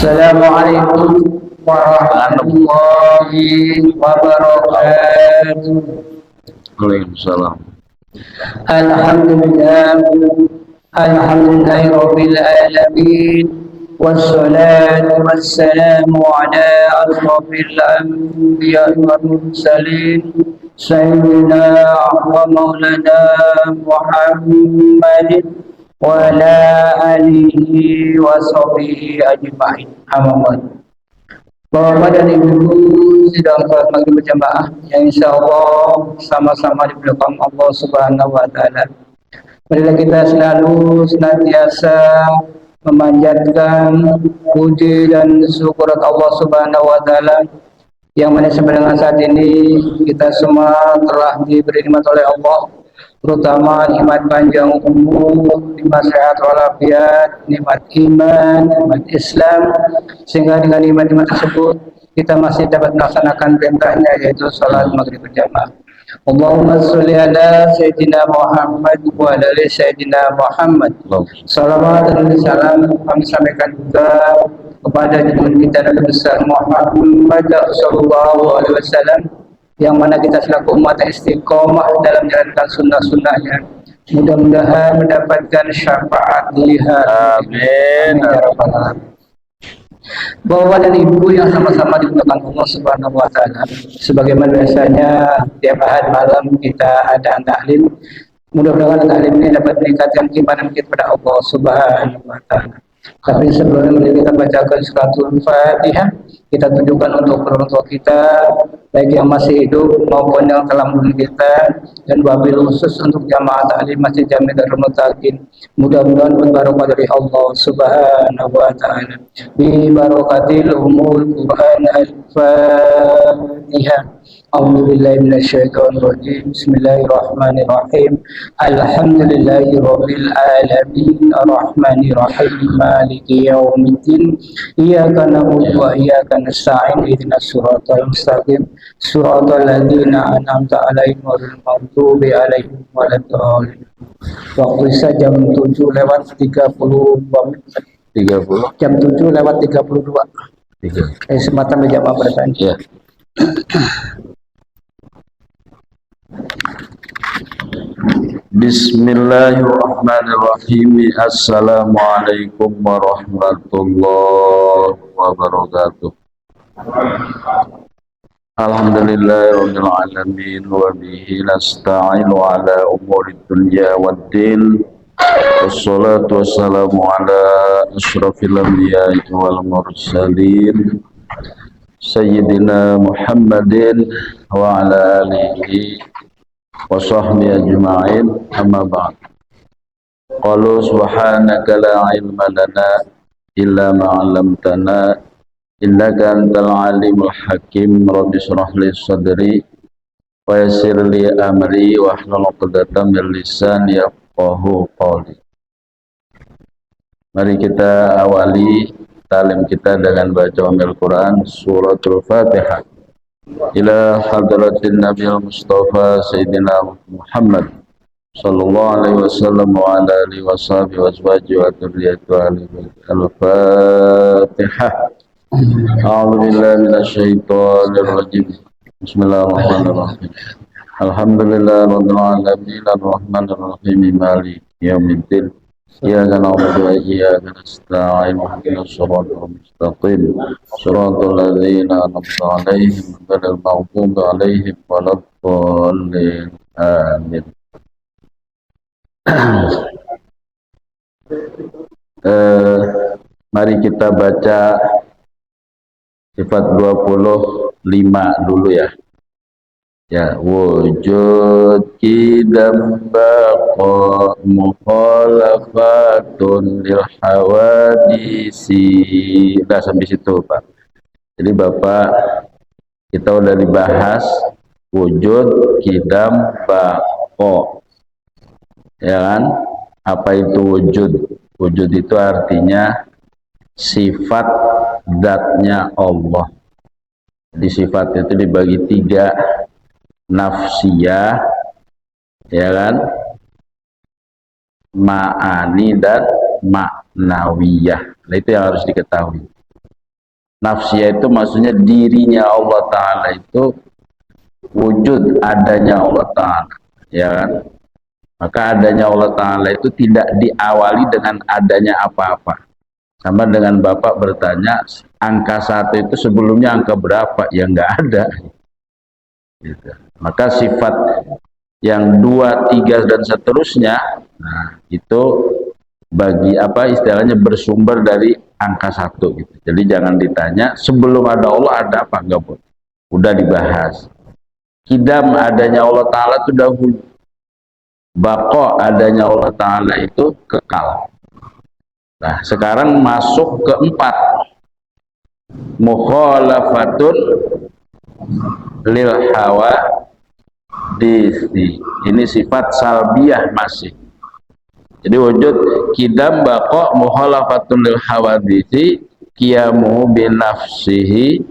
Assalamualaikum warahmatullahi wabarakatuh. Waalaikumsalam. Alhamdulillah, alhamdulillahirabbil alamin. Wassalatu wassalamu ala asrofil anbiya'i wal mursalin sayyidina wa maulana Muhammadin wa ala alihi wa sahbihi ajma'in. Amin. Bapak dan Ibu sidang salat maghrib berjamaah yang insyaallah sama-sama di belakang Allah Subhanahu wa taala. Marilah kita selalu senantiasa memanjatkan puji dan syukur Allah Subhanahu wa taala yang mana sampai dengan saat ini kita semua telah diberi nikmat oleh Allah, terutama nikmat panjang umur, nikmat sehat walafiat, nikmat iman, nikmat Islam, sehingga dengan nikmat-nikmat tersebut kita masih dapat melaksanakan perintahnya, yaitu salat maghrib berjamaah. Allahumma sholli ala Sayyidina Muhammad wa ala ali Sayyidina Muhammad. Salawat dan salam kami sampaikan juga kepada junjungan kita Nabi besar Muhammad sallallahu alaihi wasallam, yang mana kita selaku umat istiqomah dalam menjalankan sunnah-sunnahnya, mudah-mudahan mendapatkan syafaat liha. Amin. Bapak dan Ibu yang sama-sama dimuliakan Allah Subhanahu wa taala, sebagaimana biasanya tiap ahad malam kita ada taklim. Mudah-mudahan taklim ini dapat meningkatkan keimanan kita kepada Allah Subhanahu wa taala. Tapi sebelumnya kita bacakan suratul Fatihah, kita tunjukkan untuk orang tua kita, baik yang masih hidup maupun yang telah meninggal kita, dan wabil khusus untuk jamaah taklim Masjid Jami Darul Muttaqin. Mudah-mudahan berbarokah dari Allah Subhanahu wa taala. Bi barakatil umul Quran al-Fatihah. A'udzubillahi minasyaitonir rajim. Bismillahirrahmanirrahim. Alhamdulillahirabbil alamin arrahmanir rahim maliki yaumiddin. Iyyaka na'budu wa iyyaka nasta'in ihdinas siratal mustaqim siratal ladzina an'amta 'alaihim ghairil maghdubi 'alaihim waladdallin. Waktu jam 7:32 menit. 30. Jam 7:32. Sematan berjamaah pada saat ini. Bismillahirrahmanirrahim. Assalamualaikum warahmatullahi wabarakatuh. Alhamdulillahirabbil alamin wa bihi nasta'inu ala umuri dunya waddin. Wassalatu wassalamu ala asyrafil anbiya'i wal mursalin Sayyidina Muhammadin wa ala alihi wa sahbihi ajma'in, amma ba'd. Qalu subhanaka la ilma lana illa ma 'allamtana innaka antal alimul hakim. Rabbi shrah li sadri wa yassir li amri wa hlul 'uqdatam min lisani yafqahu qawli. Mari kita awali talim kita dengan baca Al-Quran suratul Fatihah ila hadratin Nabi Mustafa Sayyidina Muhammad sallallahu alaihi wasallam wa ala alihi washabihi wasbaji wa dzurriyyati al-Fatihah. A'udzu billahi minasyaitonir rajim. Bismillahirrahmanirrahim. Alhamdulillahirabbil alamin arrahmanir rahim maliki yaumiddin. Iyyaka na'budu wa iyyaka nasta'in ihdinas siratal mustaqim siratal ladzina an'amta 'alaihim ghairil maghdubi 'alaihim waladdallin. Amin. Mari kita baca sifat 25 dulu ya. Ya, wujud kidam baqa mukhalafatun lil hawadisi. Udah sampai situ, Pak. Jadi Bapak, kita udah dibahas wujud kidam baqa. Ya kan? Apa itu wujud? Wujud itu artinya sifat zatnya Allah. Jadi sifat itu dibagi 3, nafsiyah, ya kan, ma'ani dan maknawiyah. Nah, itu yang harus diketahui. Nafsiyah itu maksudnya dirinya Allah Ta'ala itu wujud adanya Allah Ta'ala, ya kan? Maka adanya Allah Ta'ala itu tidak diawali dengan adanya apa-apa. Sama dengan Bapak bertanya, angka 1 itu sebelumnya angka berapa? Ya nggak ada. Gitu. Maka sifat yang 2, 3 dan seterusnya, nah, itu bagi apa istilahnya bersumber dari angka 1 gitu. Jadi jangan ditanya sebelum ada Allah ada apa, enggak boleh. Udah dibahas. Kidam adanya Allah Ta'ala itu dahulu. Bako adanya Allah Ta'ala itu kekal. Nah, sekarang masuk ke 4. Mukhalafatun lil hawa disi. Ini sifat salbiyah masih. Jadi wujud kidam bako mukhalafatun lil hawa disi qiyamuhu binafsihi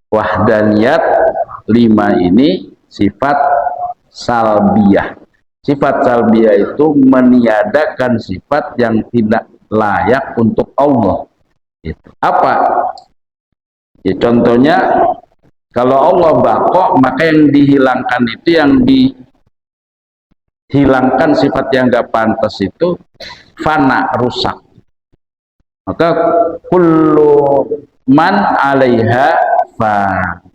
wahdaniyat. 5 ini sifat salbiyah. Sifat salbiyah itu meniadakan sifat yang tidak layak untuk Allah. Itu apa? Ya, contohnya kalau Allah bako, maka yang dihilangkan itu, yang dihilangkan sifat yang gak pantas itu fana, rusak. Maka kullu man 'alaiha fan,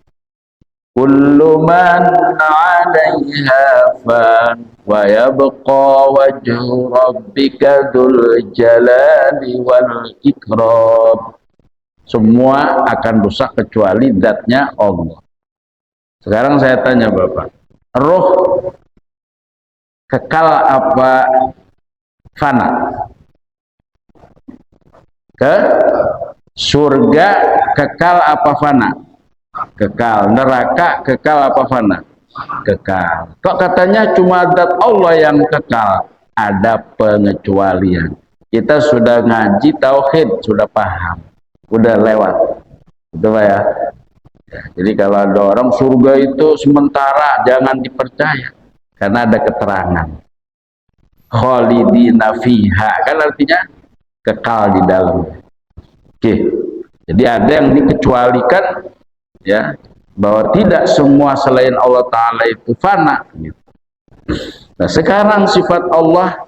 kullu man 'alaiha fan, wa yabqa wajhu rabbika dzul jalali wal ikram. Semua akan rusak kecuali zatnya Allah. Sekarang saya tanya Bapak, roh kekal apa fana? Ke surga kekal apa fana? Kekal. Neraka kekal apa fana? Kekal. Kok katanya cuma zat Allah yang kekal? Ada pengecualian. Kita sudah ngaji tauhid, sudah paham, udah lewat, gitu Pak ya. Jadi kalau ada orang surga itu sementara, jangan dipercaya, karena ada keterangan khalidina fiha, kan artinya kekal di dalam. Oke. Jadi ada yang dikecualikan, ya, bahwa tidak semua selain Allah Ta'ala itu fana gitu. Nah sekarang sifat Allah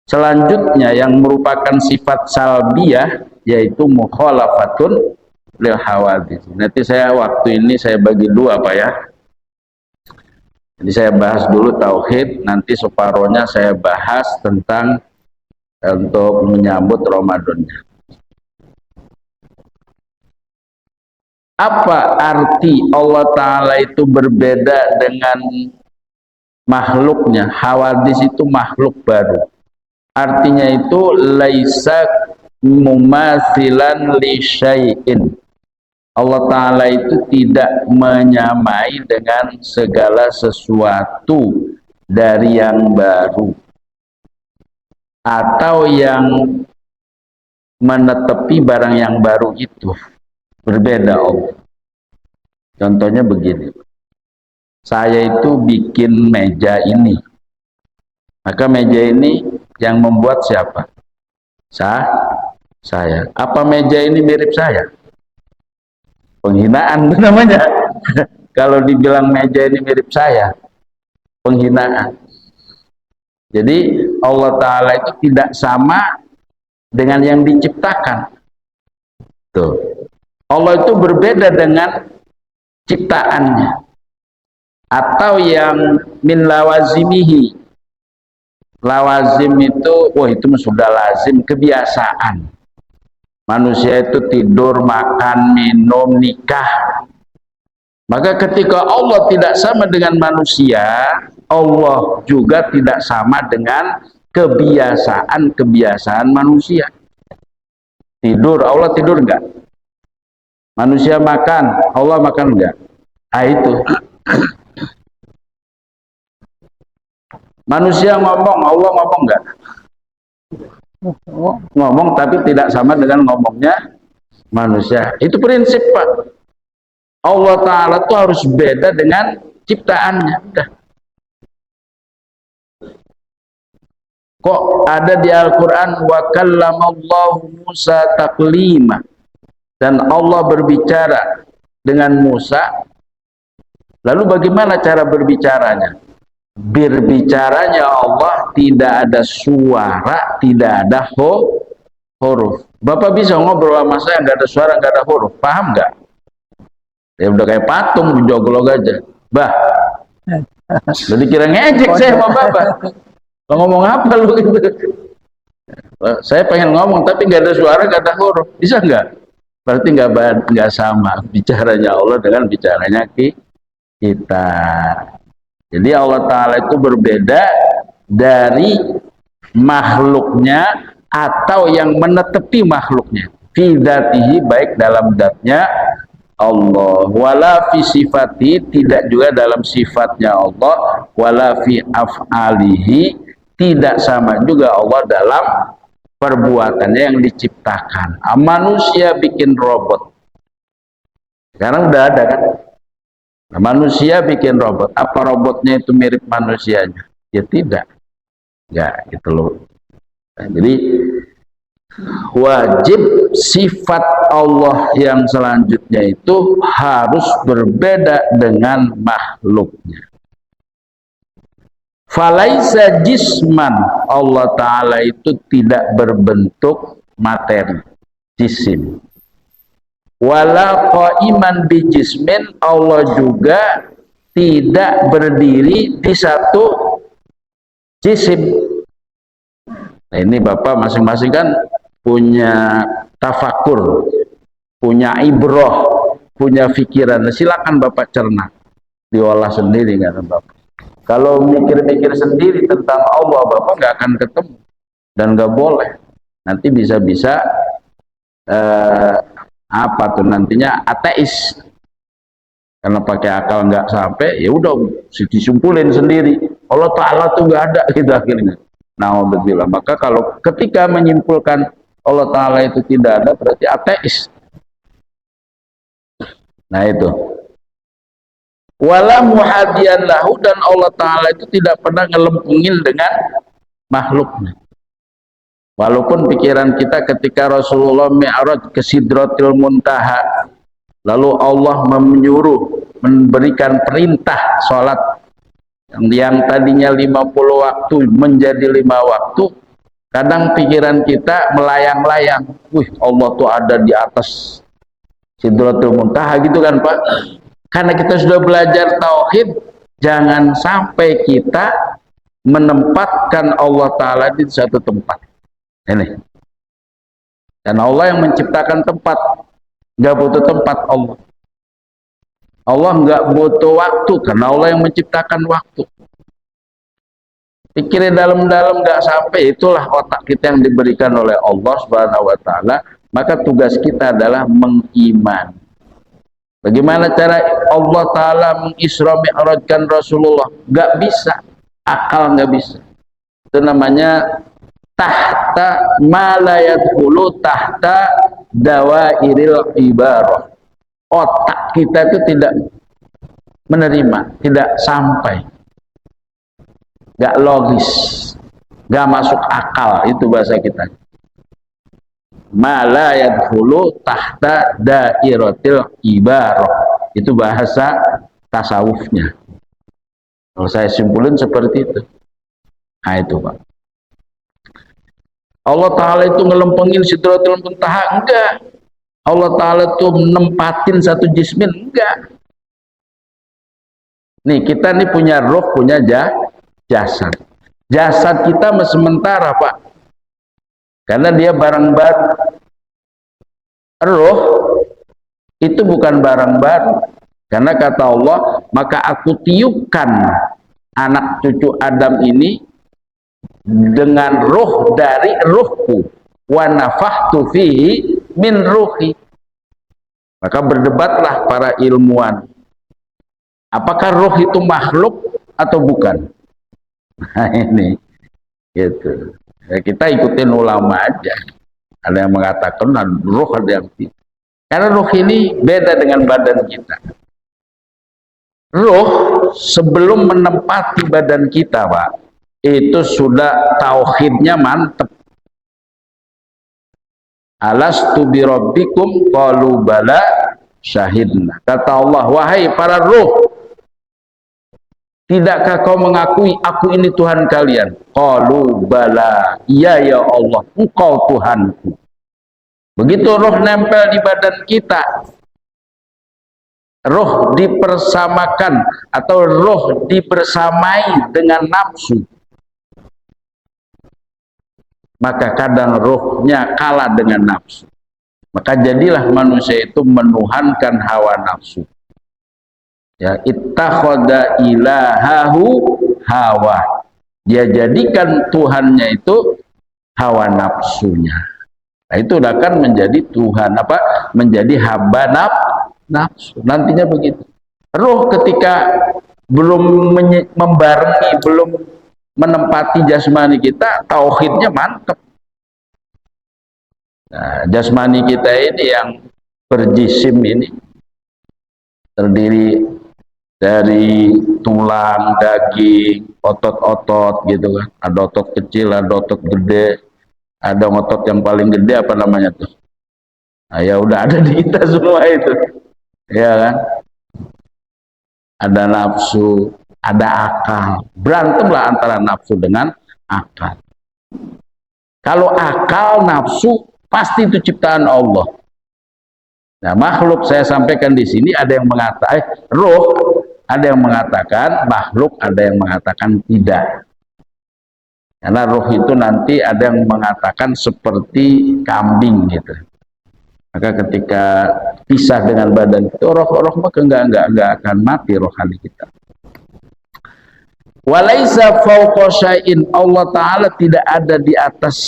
selanjutnya yang merupakan sifat salbiyah, yaitu mukhalafatun lil hawadits. Nanti saya waktu ini saya bagi 2 Pak ya. Jadi saya bahas dulu tauhid, nanti separohnya saya bahas tentang untuk menyambut Ramadannya. Apa arti Allah Ta'ala itu berbeda dengan makhluknya? Hawadits itu makhluk baru. Artinya itu laisa mumatsilan li syai'in. Allah Ta'ala itu tidak menyamai dengan segala sesuatu dari yang baru atau yang menetepi barang yang baru itu. Berbeda Allah. Contohnya begini, saya itu bikin meja ini, maka meja ini yang membuat siapa? Saya. Apa meja ini mirip saya? Penghinaan namanya. Kalau dibilang meja ini mirip saya, penghinaan. Jadi Allah Ta'ala itu tidak sama dengan yang diciptakan. Tuh. Allah itu berbeda dengan ciptaannya. Atau yang min lawazimihi. Lawazim itu, wah itu sudah lazim, kebiasaan. Manusia itu tidur, makan, minum, nikah. Maka ketika Allah tidak sama dengan manusia, Allah juga tidak sama dengan kebiasaan-kebiasaan manusia. Tidur, Allah tidur enggak? Manusia makan, Allah makan enggak? Ah itu. Manusia ngomong, Allah ngomong enggak? Ngomong tapi tidak sama dengan ngomongnya manusia. Itu prinsip Pak. Allah Ta'ala itu harus beda dengan ciptaannya. Udah. Kok ada di Al-Quran wa kallamallahu Musa taklima, dan Allah berbicara dengan Musa. Lalu bagaimana cara berbicaranya? Berbicaranya Allah tidak ada suara, tidak ada huruf. Bapak bisa ngobrol sama saya nggak ada suara, nggak ada huruf, paham nggak? Ya udah kayak patung jogrok aja. Bah, jadi kira ngejek saya sama bapak. Lo ngomong apa lu gitu? Saya pengen ngomong tapi nggak ada suara, nggak ada huruf, bisa nggak? Berarti nggak sama bicaranya Allah dengan bicaranya kita. Jadi Allah Ta'ala itu berbeda dari makhluknya atau yang menetepi makhluknya. Fi dzatihi, baik dalam zatnya Allah, wala fi sifati, tidak juga dalam sifatnya Allah, wala fi af'alihi, tidak sama juga Allah dalam perbuatannya yang diciptakan. Manusia bikin robot, sekarang udah ada kan? Nah, manusia bikin robot, apa robotnya itu mirip manusianya? Ya tidak, ya gitu loh. Nah, jadi wajib sifat Allah yang selanjutnya itu harus berbeda dengan makhluknya. Falaisa jisman, Allah Ta'ala itu tidak berbentuk materi, jisim. Wala qaiman bijismin, Allah juga tidak berdiri di satu jisim. Nah, ini Bapak masing-masing kan punya tafakur, punya ibroh, punya pikiran. Silakan Bapak cerna, diolah sendiri kan Bapak. Kalau mikir-mikir sendiri tentang Allah, Bapak nggak akan ketemu dan nggak boleh. Nanti bisa-bisa apa tuh nantinya ateis, karena pakai akal nggak sampai, ya udah disumpulin sendiri Allah Ta'ala tuh nggak ada gitu akhirnya. Na'udzubillah. Maka kalau ketika menyimpulkan Allah Ta'ala itu tidak ada, berarti ateis. Nah itu. Wala muhadiyan lahu, dan Allah Ta'ala itu tidak pernah ngelempengin dengan makhluknya. Walaupun pikiran kita ketika Rasulullah Mi'raj ke Sidratil Muntaha, lalu Allah menyuruh, memberikan perintah sholat yang tadinya 50 waktu menjadi 5 waktu, kadang pikiran kita melayang-layang, wih Allah tuh ada di atas Sidratul Muntaha gitu kan Pak. Karena kita sudah belajar tauhid, jangan sampai kita menempatkan Allah Ta'ala di satu tempat. Ini. Dan Allah yang menciptakan tempat, nggak butuh tempat Allah. Allah nggak butuh waktu, karena Allah yang menciptakan waktu. Pikirin dalam-dalam nggak sampai, itulah otak kita yang diberikan oleh Allah Subhanahu Wa Taala. Maka tugas kita adalah mengiman. Bagaimana cara Allah Ta'ala mengisra mi'rajkan Rasulullah? Nggak bisa, akal nggak bisa. Itu namanya tahta malayat hulu, tahta dawairil ibarah. Otak kita itu tidak menerima, tidak sampai, gak logis, gak masuk akal, itu bahasa kita. Malayat hulu tahta dairatil ibarah, itu bahasa tasawufnya. Kalau saya simpulin seperti itu. Nah itu Pak. Allah Ta'ala itu ngelempengin Sidratul Muntaha? Enggak. Allah Ta'ala itu menempatin satu jismin? Enggak. Nih kita nih punya roh, punya jasad. Jasad kita sementara Pak, karena dia barang baru. Roh itu bukan barang baru, karena kata Allah, maka aku tiupkan anak cucu Adam ini dengan ruh dari ruhku, wa nafakhtu fihi min ruhi. Maka berdebatlah para ilmuwan, apakah ruh itu makhluk atau bukan? Nah ini gitu ya, kita ikutin ulama aja. Ada yang mengatakan ruh, ada yang tidak, karena ruh ini beda dengan badan kita. Ruh sebelum menempati badan kita Pak, itu sudah tauhidnya mantep. Alastu bi rabbikum qalu bala syahidna. Kata Allah, wahai para ruh, tidakkah kau mengakui aku ini Tuhan kalian? Qalu bala, iya ya Allah, engkau Tuhanku. Begitu roh nempel di badan kita, roh dipersamakan atau roh dibersamai dengan nafsu, maka kadang rohnya kalah dengan nafsu. Maka jadilah manusia itu menuhankan hawa nafsu. Ya, ittakhadha ilahahu hawa. Dia jadikan Tuhannya itu hawa nafsunya. Nah, itu akan menjadi Tuhan apa? Menjadi hamba nafsu. Nantinya begitu. Roh ketika belum membarengi, belum menempati jasmani kita, tauhidnya mantap. Nah, jasmani kita ini yang berjisim ini terdiri dari tulang, daging, otot-otot gitu kan. Ada otot kecil, ada otot gede, ada otot yang paling gede apa namanya tuh? Nah, ya udah ada di kita semua itu, ya kan? Ada nafsu, ada akal. Berantemlah antara nafsu dengan akal. Kalau akal, nafsu pasti itu ciptaan Allah. Nah, makhluk saya sampaikan di sini ada yang mengatakan roh, ada yang mengatakan makhluk, ada yang mengatakan tidak. Karena roh itu nanti ada yang mengatakan seperti kambing gitu. Maka ketika pisah dengan badan itu roh maka enggak akan mati rohani kita. Walaisa fawqa syai'in, Allah Ta'ala tidak ada di atas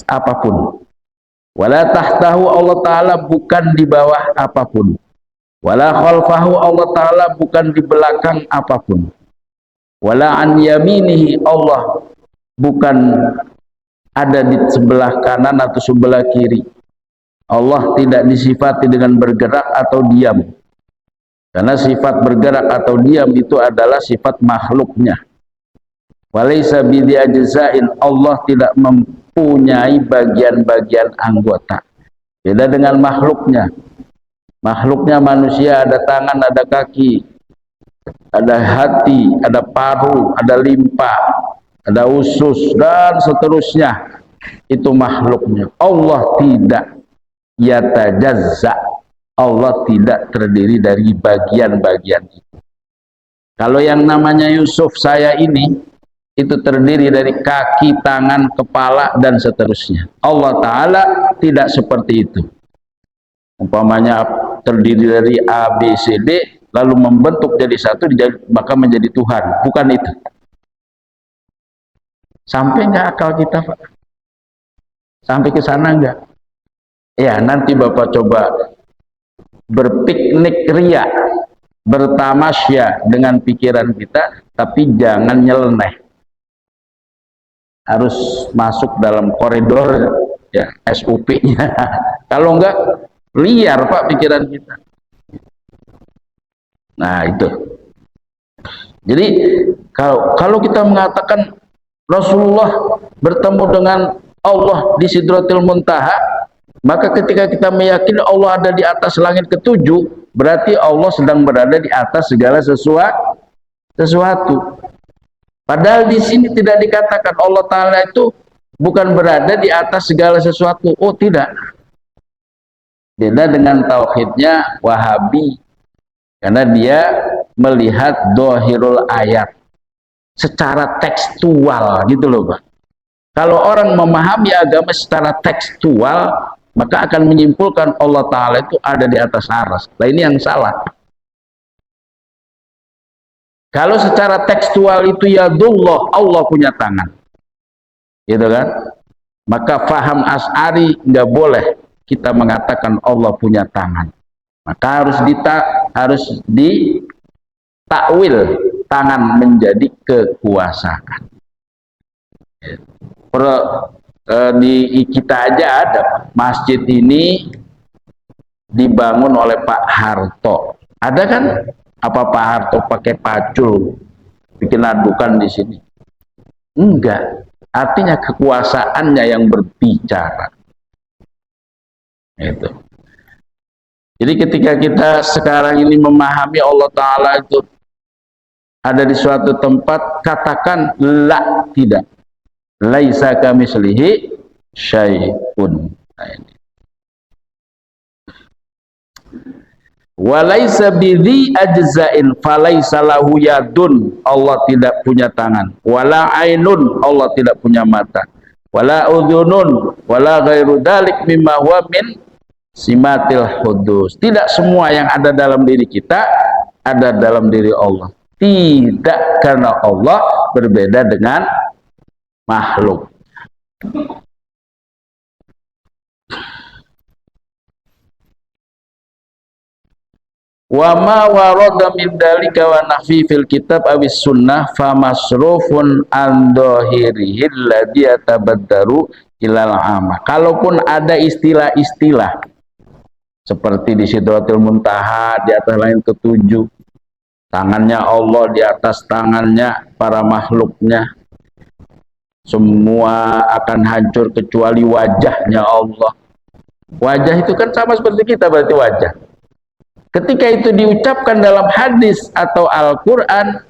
apapun. Wala tahtahu, Allah Ta'ala bukan di bawah apapun. Wala khalfahu, Allah Ta'ala bukan di belakang apapun. Wala an yaminihi, Allah bukan ada di sebelah kanan atau sebelah kiri. Allah tidak disifati dengan bergerak atau diam. Karena sifat bergerak atau diam itu adalah sifat makhluknya. Walaysa bidhi ajza'in, Allah tidak mempunyai bagian-bagian anggota. Beda dengan makhluknya. Makhluknya manusia ada tangan, ada kaki, ada hati, ada paru, ada limpa, ada usus, dan seterusnya. Itu makhluknya. Allah tidak. Yatajazza, Allah tidak terdiri dari bagian-bagian itu. Kalau yang namanya Yusuf saya ini, itu terdiri dari kaki, tangan, kepala, dan seterusnya. Allah Ta'ala tidak seperti itu. Umpamanya terdiri dari A, B, C, D, lalu membentuk jadi satu, maka menjadi Tuhan. Bukan itu. Sampai nggak akal kita, Pak? Sampai ke sana nggak? Ya, nanti Bapak coba berpiknik ria, bertamasya dengan pikiran kita, tapi jangan nyeleneh. Harus masuk dalam koridor ya SUP-nya. Kalau enggak liar Pak pikiran kita. Nah, itu. Jadi kalau kita mengatakan Rasulullah bertemu dengan Allah di Sidratil Muntaha, maka ketika kita meyakini Allah ada di atas langit ketujuh, berarti Allah sedang berada di atas segala sesuatu. Padahal di sini tidak dikatakan Allah Ta'ala itu bukan berada di atas segala sesuatu. Oh, tidak. Beda dengan tauhidnya Wahabi. Karena dia melihat dohirul ayat secara tekstual gitu loh, Pak. Kalau orang memahami agama secara tekstual, maka akan menyimpulkan Allah Ta'ala itu ada di atas aras. Nah, ini yang salah. Kalau secara tekstual itu yadullah, Allah punya tangan, gitu kan? Maka faham Asy'ari nggak boleh kita mengatakan Allah punya tangan. Maka harus ditakwil tangan menjadi kekuasaan. Di kita aja ada masjid ini dibangun oleh Pak Harto. Ada kan? Apa Pak Harto pakai pacul bikin adukan di sini? Enggak. Artinya kekuasaannya yang berbicara. Itu. Jadi ketika kita sekarang ini memahami Allah Ta'ala itu ada di suatu tempat, katakan la, tidak. Laisa kamitslihi syai'un. Nah, ini. Walaisa bidhi ajza'in falaisa lahu yadun, Allah tidak punya tangan. Wala ainun, Allah tidak punya mata. Wala udhunun, wala ghairu dzalik mimma huwa min simatil hudus. Tidak semua yang ada dalam diri kita ada dalam diri Allah. Tidak, karena Allah berbeda dengan makhluk. Wa ma warada min dalika wa nahfi fil kitab awis sunnah fa masrufun an dhahirihi alladhi yatabaddaru ilal amah. Kalaupun ada istilah-istilah seperti di Sidratul Muntaha, di atas langit ketujuh, tangannya Allah, di atas tangannya para makhluknya, semua akan hancur kecuali wajahnya Allah. Wajah itu kan sama seperti kita, berarti wajah. Ketika itu diucapkan dalam hadis atau Al-Quran,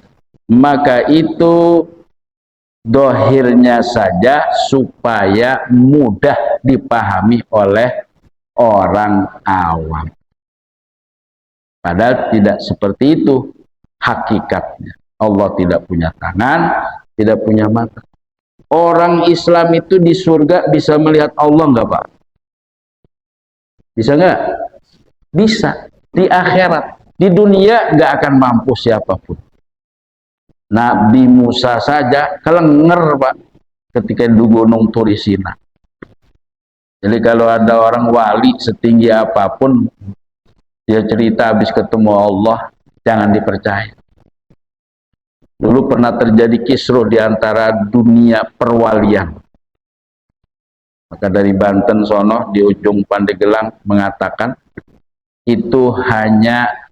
maka itu dohirnya saja supaya mudah dipahami oleh orang awam. Padahal tidak seperti itu hakikatnya. Allah tidak punya tangan, tidak punya mata. Orang Islam itu di surga bisa melihat Allah nggak, Pak? Bisa nggak? Bisa. Di akhirat, di dunia nggak akan mampu siapapun. Nabi Musa saja kelenger, Pak, ketika di Gunung Turisina. Jadi kalau ada orang wali setinggi apapun, dia cerita habis ketemu Allah, jangan dipercaya. Dulu pernah terjadi kisruh di antara dunia perwalian. Maka dari Banten sono di ujung Pandeglang mengatakan, itu hanya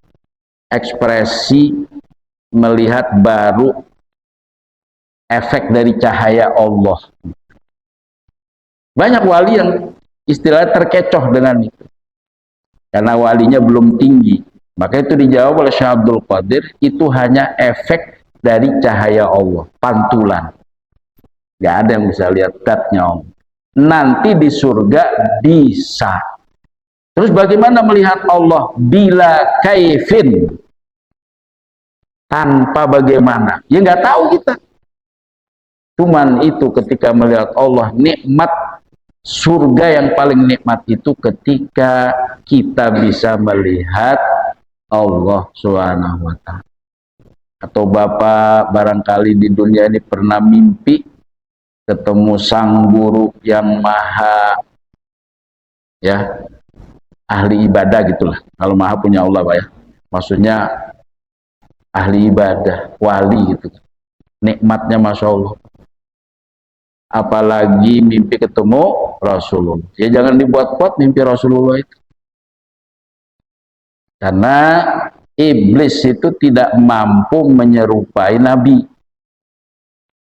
ekspresi melihat baru efek dari cahaya Allah. Banyak wali yang istilahnya terkecoh dengan itu, karena walinya belum tinggi. Maka itu dijawab oleh Syekh Abdul Qadir, itu hanya efek dari cahaya Allah, pantulan. Gak ada yang bisa lihat datnya Allah. Nanti di surga bisa. Terus bagaimana melihat Allah? Bila kaifin, tanpa bagaimana, ya nggak tahu kita. Cuman itu ketika melihat Allah, nikmat surga yang paling nikmat itu ketika kita bisa melihat Allah Subhanahu wa Ta'ala. Atau Bapak barangkali di dunia ini pernah mimpi ketemu sang guru yang maha, ya, ahli ibadah gitulah. Kalau maha punya Allah, Pak, ya. Maksudnya ahli ibadah, wali gitu. Nikmatnya Masya Allah. Apalagi mimpi ketemu Rasulullah. Ya jangan dibuat-buat mimpi Rasulullah itu. Karena iblis itu tidak mampu menyerupai Nabi.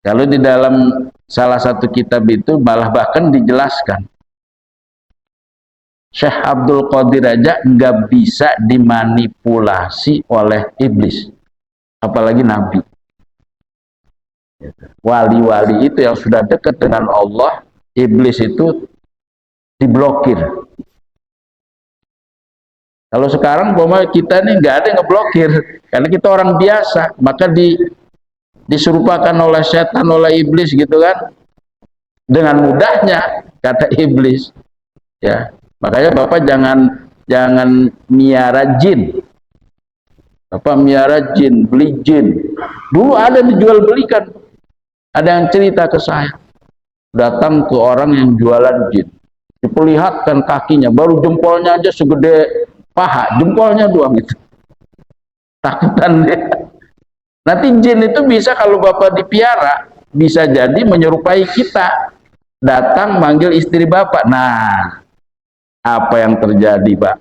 Kalau di dalam salah satu kitab itu malah bahkan dijelaskan, Syekh Abdul Qadir aja nggak bisa dimanipulasi oleh iblis, apalagi Nabi. Wali-wali itu yang sudah dekat dengan Allah, iblis itu diblokir. Kalau sekarang kita nih nggak ada yang ngeblokir, karena kita orang biasa, maka diserupakan oleh setan, oleh iblis gitu kan, dengan mudahnya, kata iblis, ya. Makanya Bapak jangan miara jin. Bapak miara jin, beli jin. Dulu ada dijual belikan. Ada yang cerita ke saya. Datang ke orang yang jualan jin. Diperlihatkan kakinya, baru jempolnya aja segede paha, jempolnya doang gitu. Takutan dia. Nanti jin itu bisa kalau Bapak dipiara, bisa jadi menyerupai kita. Datang manggil istri Bapak. Nah, apa yang terjadi, Pak?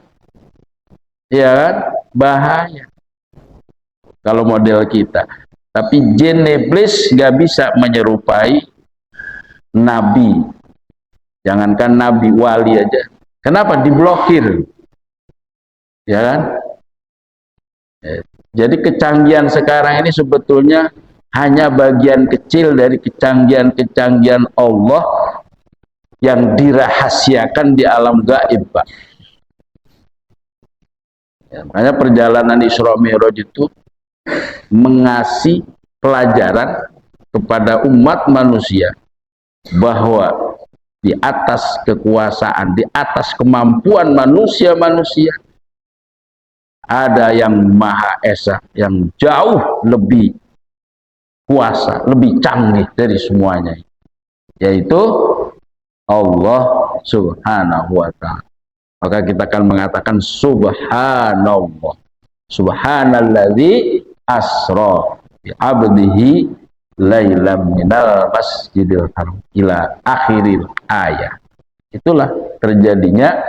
Ya kan? Bahaya kalau model kita. Tapi jin iblis nggak bisa menyerupai Nabi. Jangankan Nabi, wali aja Kenapa? Diblokir. Ya kan? Jadi kecanggihan sekarang ini sebetulnya hanya bagian kecil dari kecanggihan-kecanggihan Allah yang dirahasiakan di alam gaib, Pak. Ya, makanya perjalanan Isra Mi'raj itu mengasih pelajaran kepada umat manusia bahwa di atas kekuasaan, di atas kemampuan manusia-manusia ada yang Maha Esa, yang jauh lebih kuasa, lebih canggih dari semuanya, yaitu Allah Subhanahu wa ta'ala. Maka kita akan mengatakan subhanallah, subhanalladzi asra bi 'abdihi lailam minal masjidil haram ila akhiril ayat. Itulah terjadinya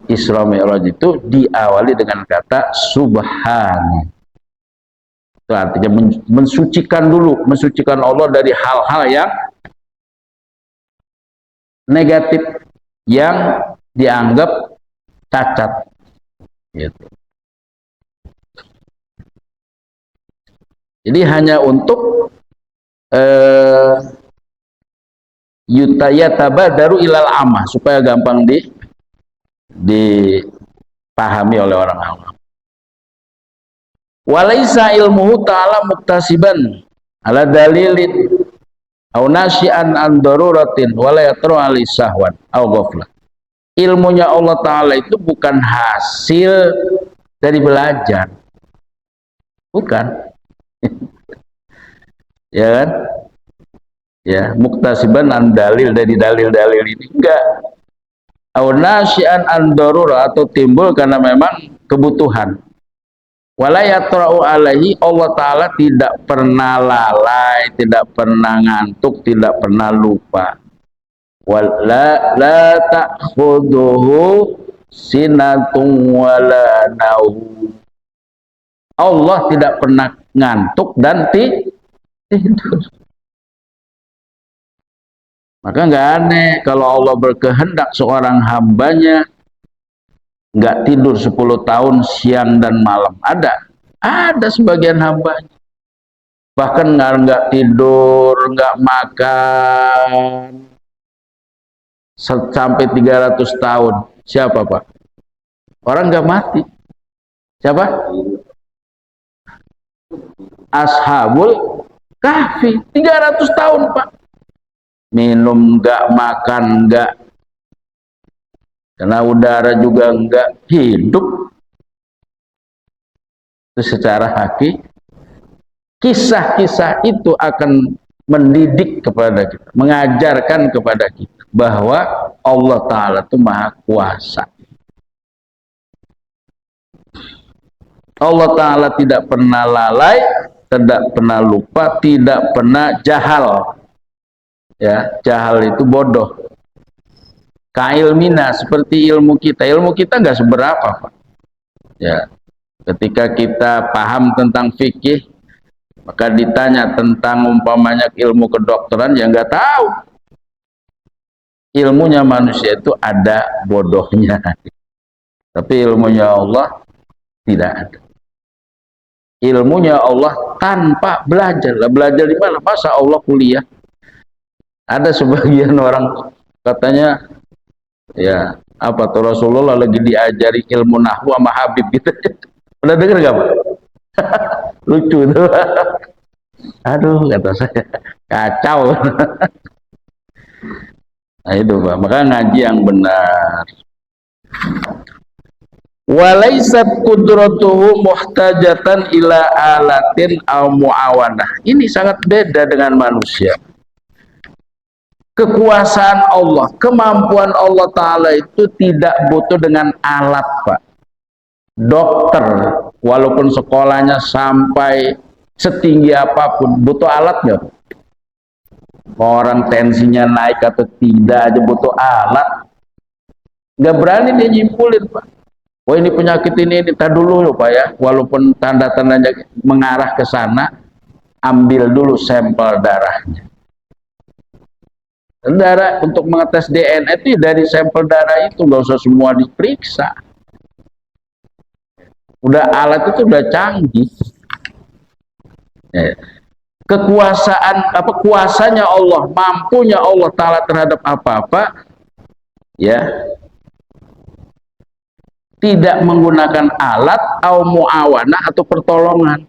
Isra Mi'raj itu diawali dengan kata subhan. Itu artinya mensucikan dulu, mensucikan Allah dari hal-hal yang negatif, yang dianggap cacat, gitu. Jadi hanya untuk yutayatabaru ilal amah, supaya gampang dipahami oleh orang awam. Walaisa ilmuhu ta'ala muktasiban ala dalilin au nasyi'an an daruratin wala yatru ali sahwan au ghaflah. Ilmunya Allah Ta'ala itu bukan hasil dari belajar, bukan. Ya kan? Ya, muktasiban an dalil, dari dalil-dalil ini enggak. Au nasyi'an an darurah, atau timbul karena memang kebutuhan. Wala yatra'u alaihi, Allah Ta'ala tidak pernah lalai, tidak pernah ngantuk, tidak pernah lupa. Wala la ta'khuduhu sinatun wala naum. Allah tidak pernah ngantuk dan tidur. Maka nggak aneh kalau Allah berkehendak seorang hambanya nggak tidur 10 tahun siang dan malam. Ada sebagian hambanya bahkan nggak tidur, nggak makan sampai 300 tahun. Siapa, Pak? Orang nggak mati. Siapa? Ashabul Kahfi, 300 tahun, Pak. Minum nggak, makan nggak, karena udara juga nggak, hidup. Itu secara hakiki. Kisah-kisah itu akan mendidik kepada kita, mengajarkan kepada kita bahwa Allah Ta'ala itu Maha Kuasa. Allah Ta'ala tidak pernah lalai, tidak pernah lupa, tidak pernah jahal. Ya, jahal itu bodoh. Kailmina, seperti ilmu kita. Ilmu kita nggak seberapa, Pak. Ya, ketika kita paham tentang fikih, maka ditanya tentang umpamanya ilmu kedokteran, ya nggak tahu. Ilmunya manusia itu ada bodohnya, tapi ilmunya Allah tidak ada. Ilmunya Allah tanpa belajar. Lah, belajar di mana? Masa Allah kuliah? Ada sebagian orang katanya, ya apa tuh, Rasulullah lagi diajari ilmu nahwu sama Habib gitu. Udah denger gak, Pak? Lucu tuh. Aduh, kata saya, kacau. Nah itu, Pak, maka ngaji yang benar. Walaisat qudratuhu muhtajatan ila alatin aw muawanah. Ini sangat beda dengan manusia. Kekuasaan Allah, kemampuan Allah Ta'ala itu tidak butuh dengan alat, Pak. Dokter, walaupun sekolahnya sampai setinggi apapun, butuh alat nggak? Orang tensinya naik atau tidak aja butuh alat. Nggak berani dia nyimpulin, Pak. Oh, ini penyakit ini tar dulu loh, Pak, ya. Walaupun tanda-tandanya mengarah ke sana, ambil dulu sampel darahnya. Darah untuk mengetes DNA itu dari sampel darah itu, nggak usah semua diperiksa. Udah alat itu udah canggih. Ya. Kekuasaan apa kuasanya Allah, mampunya Allah Ta'ala terhadap apa-apa, ya, tidak menggunakan alat atau muawanah atau pertolongan.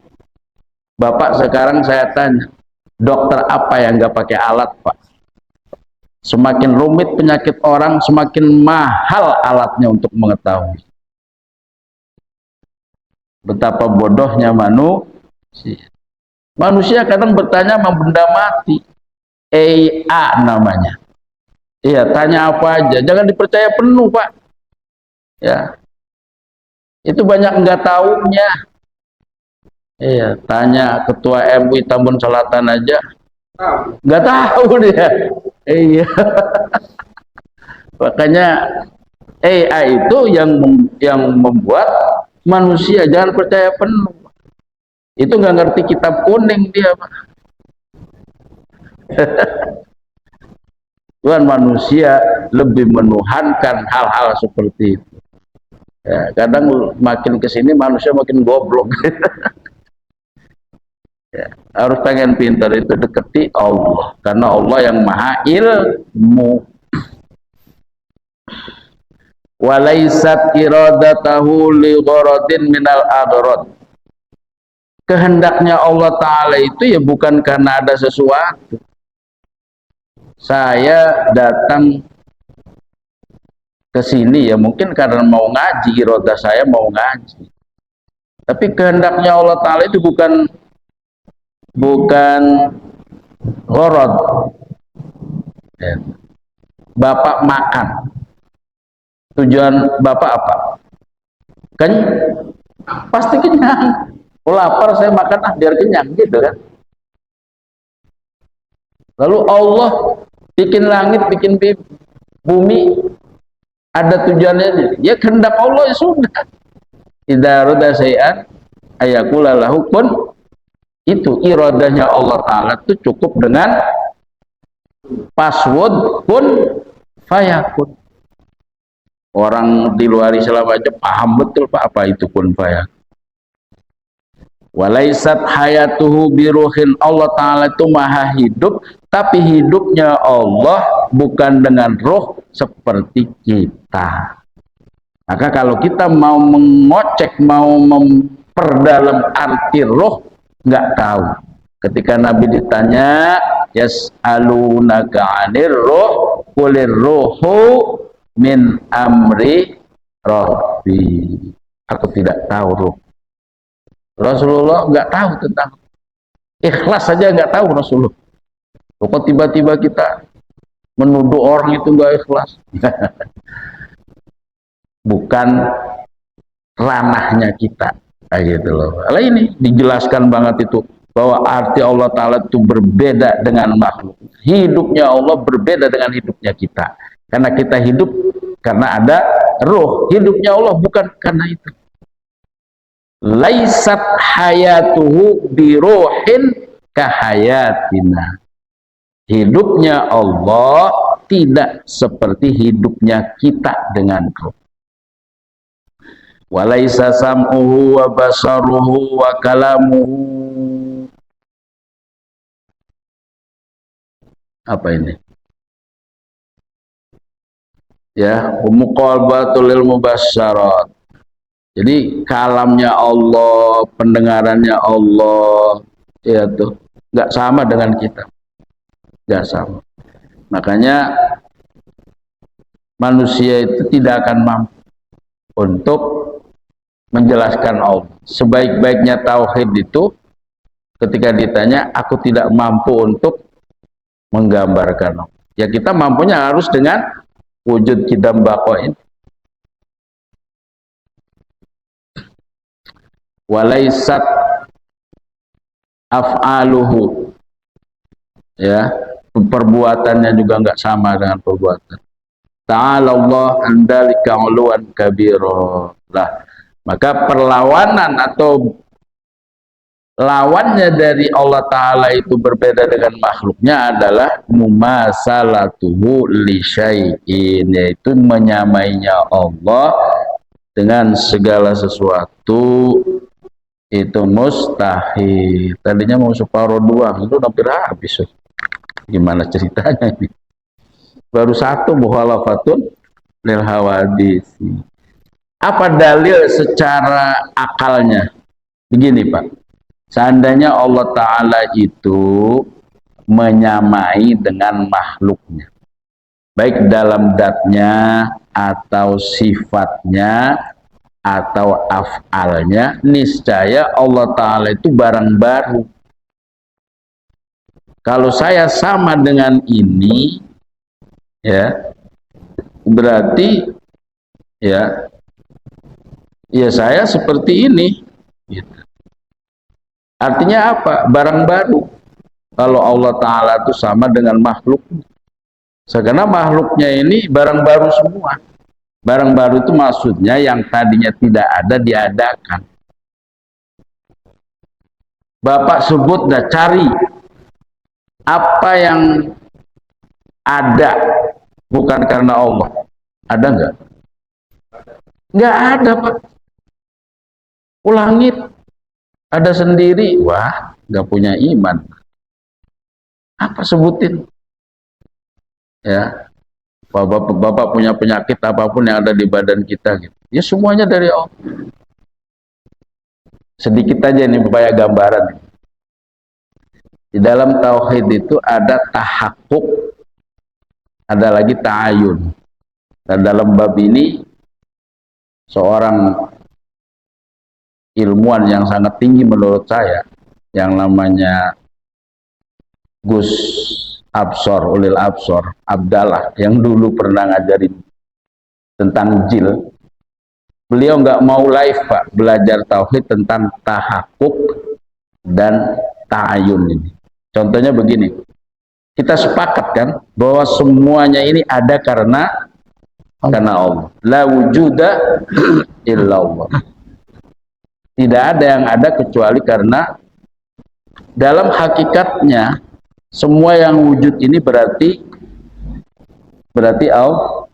Bapak, sekarang saya tanya, dokter apa yang nggak pakai alat, Pak? Semakin rumit penyakit orang, semakin mahal alatnya untuk mengetahui. Betapa bodohnya manusia. Manusia kadang bertanya sama benda mati. AI namanya. Iya, tanya apa aja. Jangan dipercaya penuh, Pak. Ya, itu banyak nggak taunya. Iya, tanya ketua MUI Tambun Selatan aja. Nggak tahu dia. Iya. Makanya AI itu yang membuat manusia jangan percaya penuh. Itu nggak ngerti kitab kuning dia, Pak. Tuhan, manusia lebih menuhankan hal-hal seperti itu. Ya, kadang makin kesini manusia makin goblok. Ya, harus pengen pintar itu deketi Allah, karena Allah yang maha ilmu. Walaisat iradatahu li gharadin minal aghrad. Kehendaknya Allah Ta'ala itu ya bukan karena ada sesuatu. Saya datang ke sini ya mungkin karena mau ngaji, iroda saya mau ngaji. Tapi kehendaknya Allah Ta'ala itu bukan gharad. Ya. Bapak makan, tujuan Bapak apa? Kan pasti kenyang. Oh, lapar saya makan biar kenyang gitu kan. Lalu Allah bikin langit, bikin bumi, ada tujuannya. Ya kehendak Allah ya sudah. Idza arada syai'an ayaqula lahu kun. Itu iradahnya Allah Ta'ala itu cukup dengan password kun fayakun. Orang di luar Islam aja paham betul Pak apa itu kun fayakun. Walaisat hayatuhu biruhin. Allah Ta'ala itu maha hidup, tapi hidupnya Allah bukan dengan roh seperti kita. Maka kalau kita mau mengocek, mau memperdalam arti roh, nggak tahu. Ketika Nabi ditanya, yas'alunaka 'anir roh, qulir ruhu min amri rabbi. Aku tidak tahu roh. Rasulullah nggak tahu tentang ikhlas saja, nggak tahu Rasulullah. Kok tiba-tiba kita menuduh orang itu nggak ikhlas? Bukan ranahnya kita, kayak gitu loh. Nah, ini dijelaskan banget itu bahwa arti Allah Ta'ala itu berbeda dengan makhluk. Hidupnya Allah berbeda dengan hidupnya kita. Karena kita hidup karena ada roh. Hidupnya Allah bukan karena itu. Laisat hayatuhu biruhin kahayatina. Hidupnya Allah tidak seperti hidupnya kita dengan roh. Walaisa sam'uhu wa basaruhu wa kalamuhu. Apa ini? Ya, muqalbatul lil mubasyarat. Jadi kalamnya Allah, pendengarannya Allah, ya tuh nggak sama dengan kita, nggak sama. Makanya manusia itu tidak akan mampu untuk menjelaskan Allah. Sebaik-baiknya tauhid itu ketika ditanya, aku tidak mampu untuk menggambarkan Allah. Ya kita mampunya harus dengan wujud kidam baqo ini. Walaisat af'aluhu, ya, perbuatannya juga nggak sama dengan perbuatan. Ta'ala Allah andalika uluan kabiro. Lah, maka perlawanan atau Lawannya dari Allah Ta'ala itu berbeda dengan makhluknya adalah mumasalatuhu li syai'in, yaitu menyamainya Allah dengan segala sesuatu itu mustahil. Tadinya mau separuh doang, itu hampir habis. Gimana ceritanya ini? Baru satu muhalafatun lil hawadis. Apa dalil secara akalnya? Begini Pak, seandainya Allah Ta'ala itu menyamai dengan makhluknya, baik dalam datnya atau sifatnya atau af'alnya, niscaya Allah Ta'ala itu barang baru. Kalau saya sama dengan ini, ya berarti ya saya seperti ini gitu. Artinya apa? Barang baru. Kalau Allah Ta'ala itu sama dengan makhluk, karena makhluknya ini barang baru semua. Barang baru itu maksudnya yang tadinya tidak ada diadakan. Bapak sebut dah, cari apa yang ada bukan karena Allah. Ada nggak? Nggak ada Pak. Langit ada sendiri, wah nggak punya iman. Apa sebutin? Ya, bapak punya penyakit apapun yang ada di badan kita, gitu. Ya semuanya dari Allah. Sedikit aja nih supaya gambaran. Di dalam tauhid itu ada tahakkuk, ada lagi ta'ayun. Dan dalam bab ini seorang ilmuwan yang sangat tinggi menurut saya, yang namanya Gus Absor, Ulil Absor, Abdallah, yang dulu pernah ngajarin tentang jil. Beliau nggak mau live Pak, belajar tauhid tentang tahakkuk dan ta'ayun ini. Contohnya begini, kita sepakat kan bahwa semuanya ini ada karena Allah. La wujuda illallah. Tidak ada yang ada kecuali karena, dalam hakikatnya semua yang wujud ini berarti Allah.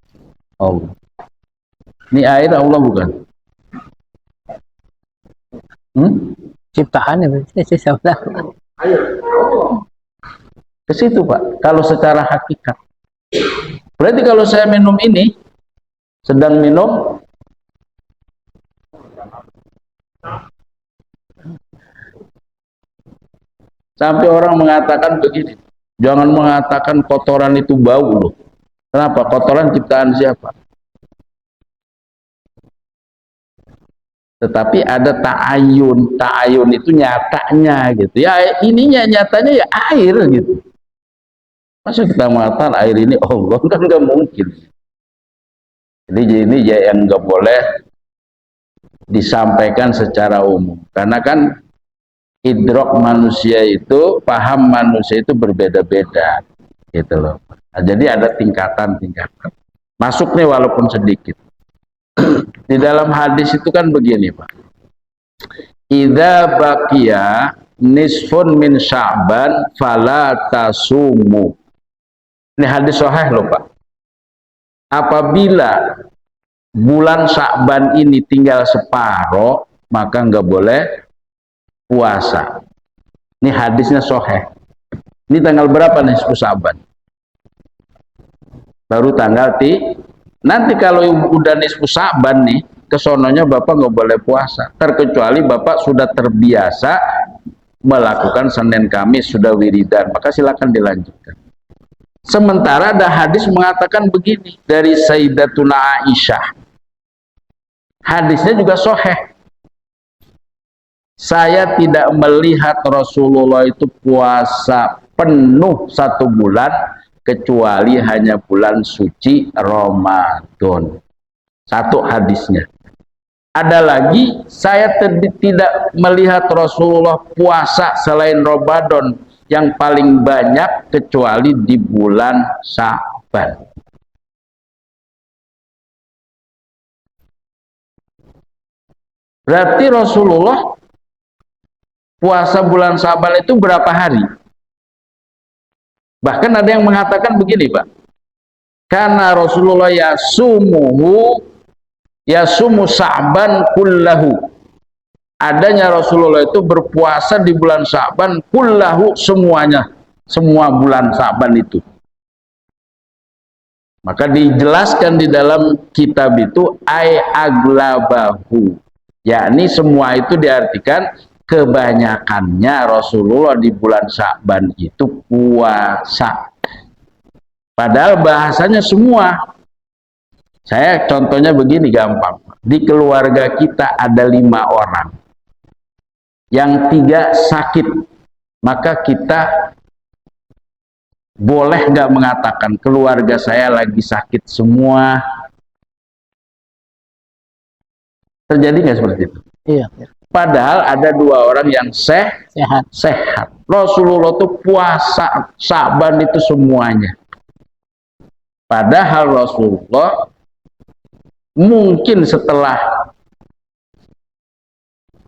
Ini air Allah bukan? Ciptaan ya berarti sebelah. Ke situ Pak. Kalau secara hakikat. Berarti kalau saya minum ini, sedang minum sampai orang mengatakan begini, jangan mengatakan kotoran itu bau loh. Kenapa? Kotoran ciptaan siapa? Tetapi ada ta'ayun. Ta'ayun itu nyatanya gitu. Ya ininya nyatanya ya air gitu. Masa kita mengatakan air ini Allah, kan nggak mungkin. Jadi ini ya yang nggak boleh disampaikan secara umum. Karena kan idrok manusia itu, paham manusia itu berbeda-beda gitu loh. Nah, jadi ada tingkatan-tingkatan. Masuk nih walaupun sedikit. Di dalam hadis itu kan begini Pak. Idza baqiya nisfun min Sya'ban fala tasumu. Ini hadis sahih loh Pak. Apabila bulan Sya'ban ini tinggal separuh, maka nggak boleh puasa. Ini hadisnya sahih. Ini tanggal berapa nih Sya'ban? Baru tanggal nanti kalau udah nisfu Sya'ban nih, kesononya Bapak nggak boleh puasa, terkecuali Bapak sudah terbiasa melakukan Senin Kamis, sudah wiridan, maka silakan dilanjutkan. Sementara ada hadis mengatakan begini dari Sayyidatuna Aisyah, hadisnya juga sahih. Saya tidak melihat Rasulullah itu puasa penuh 1 bulan kecuali hanya bulan suci Ramadan. Satu hadisnya. Ada lagi, saya tidak melihat Rasulullah puasa selain Ramadan yang paling banyak kecuali di bulan Sya'ban. Berarti Rasulullah puasa bulan Sa'ban itu berapa hari? Bahkan ada yang mengatakan begini, Pak. Karena Rasulullah yasumu Sa'ban kullahu. Adanya Rasulullah itu berpuasa di bulan Sa'ban kullahu, semuanya, semua bulan Sa'ban itu. Maka dijelaskan di dalam kitab itu aglabahu, yakni semua itu diartikan kebanyakannya Rasulullah di bulan Sa'ban itu puasa. Padahal bahasanya semua. Saya contohnya begini gampang. Di keluarga kita ada 5 orang. Yang 3 sakit. Maka kita boleh nggak mengatakan keluarga saya lagi sakit semua? Terjadi nggak seperti itu? Iya. Padahal ada 2 orang yang sehat. Rasulullah tuh puasa Sa'ban itu semuanya. Padahal Rasulullah mungkin setelah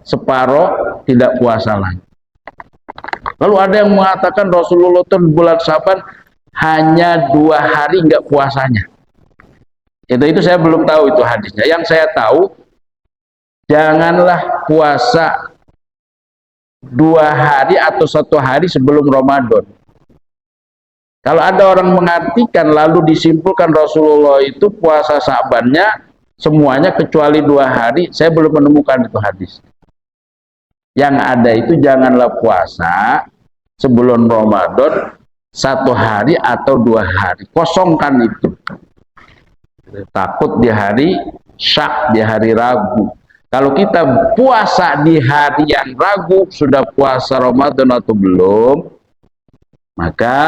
separuh tidak puasa lagi. Lalu ada yang mengatakan Rasulullah itu bulan Sa'ban hanya 2 hari nggak puasanya. Itu saya belum tahu itu hadisnya. Yang saya tahu, janganlah puasa 2 hari atau 1 hari sebelum Ramadan. Kalau ada orang mengartikan lalu disimpulkan Rasulullah itu puasa Sa'bannya semuanya kecuali 2 hari, saya belum menemukan itu hadis. Yang ada itu janganlah puasa sebelum Ramadan 1 hari atau 2 hari, kosongkan itu. Takut di hari Syak, di hari Rabu. Kalau kita puasa di hari yang Rabu, sudah puasa Ramadan atau belum, maka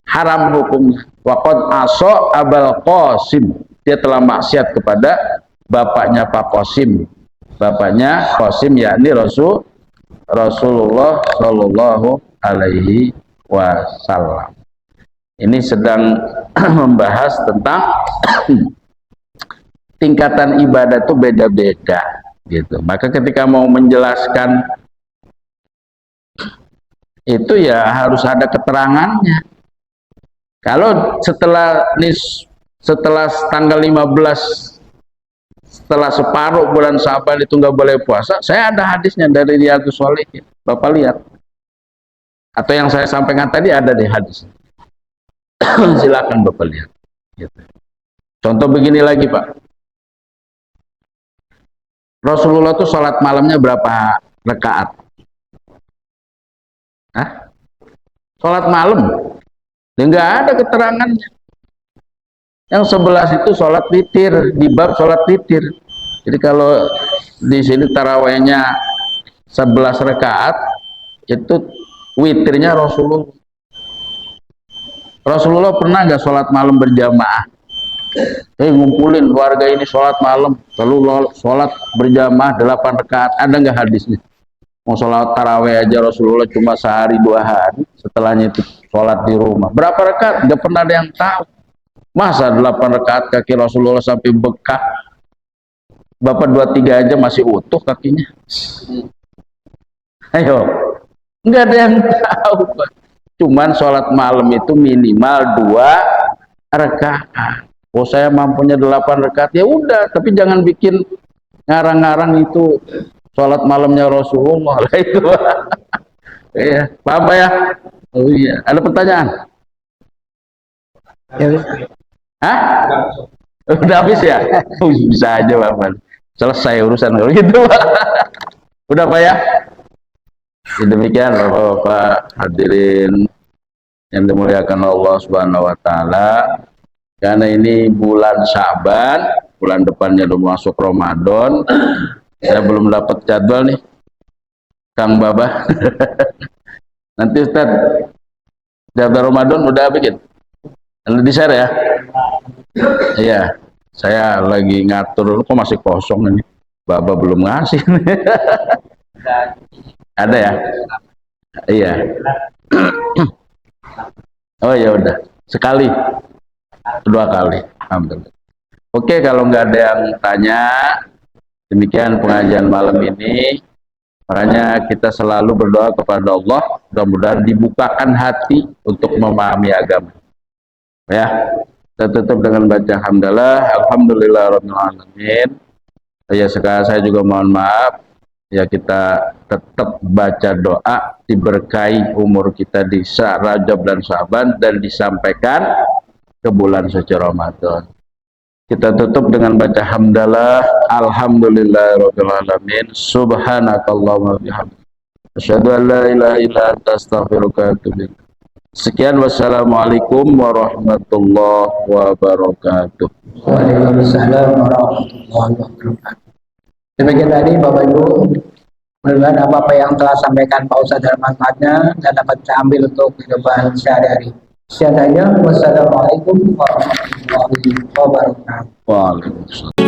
haram hukumnya. Waqad aso Abul Qasim, dia telah maksiat kepada bapaknya Pak Qasim. Bapaknya Qasim yakni Rasulullah Shallallahu Alaihi Wasallam. Ini sedang membahas tentang tingkatan ibadah itu beda-beda, gitu. Maka ketika mau menjelaskan itu ya harus ada keterangannya. Kalau setelah tanggal 15, setelah separuh bulan Sa'ban itu nggak boleh puasa, saya ada hadisnya dari Riyadhus Shalihin, Bapak lihat. Atau yang saya sampaikan tadi ada di hadis. Silakan Bapak lihat. Gitu. Contoh begini lagi Pak. Rasulullah itu sholat malamnya berapa rakaat? Hah? Sholat malam? Nggak ada keterangannya. Yang 11 itu sholat witir, di bab sholat witir. Jadi kalau di sini tarawehnya 11 rakaat, itu witirnya Rasulullah. Rasulullah pernah nggak sholat malam berjamaah? Ngumpulin keluarga ini sholat malam, lalu sholat berjamaah 8 rakaat. Ada nggak hadisnya? Mau sholat taraweh aja Rasulullah cuma sehari 2 hari, setelahnya itu sholat di rumah. Berapa rakaat? Nggak pernah ada yang tahu. Masa 8 rakaat kaki Rasulullah sampai bekak? Bapak 2-3 aja masih utuh kakinya. Ayo, nggak ada yang tahu Pak. Cuman sholat malam itu minimal 2 rakaat. Oh saya mampunya 8 rakaat, ya udah. Tapi jangan bikin ngarang-ngarang itu sholat malamnya Rasulullah lah itu. Ya, paham Pak ya? Oh iya. Ada pertanyaan? Ya, hah? Udah habis ya? Bisa aja Bapak. Selesai urusan kalau gitu Pak. Udah Pak ya? Demikian Bapak-bapak hadirin yang dimuliakan Allah Subhanahu wa taala. Karena ini bulan Sa'ban, bulan depannya udah masuk Ramadan. Saya belum dapat jadwal nih. Kang Baba. Nanti Ustaz jadwal Ramadan udah bikin. Di-share ya? Iya. Saya lagi ngatur, kok masih kosong ini. Baba belum ngasih. Ada ya? Iya. Oh ya udah, sekali, 2 kali. Alhamdulillah. Oke, kalau nggak ada yang tanya, demikian pengajian malam ini. Makanya kita selalu berdoa kepada Allah, mudah-mudahan dibukakan hati untuk memahami agama. Ya, kita tutup dengan baca hamdalah, alhamdulillahirabbil alamin. Ya, sekarang saya juga mohon maaf. Ya, kita tetap baca doa, diberkahi umur kita di Rajab dan Syaban, dan disampaikan ke bulan suci Ramadan. Kita tutup dengan baca hamdalah, alhamdulillahirabbil alamin, subhanakallahumma bihamdika, asyhadu an la ilaha illa anta, astaghfiruka wa atubu ilaik. Sekian, wassalamualaikum warahmatullahi wabarakatuh. Waalaikumsalam warahmatullahi wabarakatuh. Demikian tadi Bapak Ibu, mudah-mudahan apa yang telah sampaikan Pak Ustadz dalam manfaatnya dan dapat diambil untuk kehidupan sehari-hari. Sekian saja, wassalamualaikum warahmatullahi wabarakatuh. Waalaikumsalam.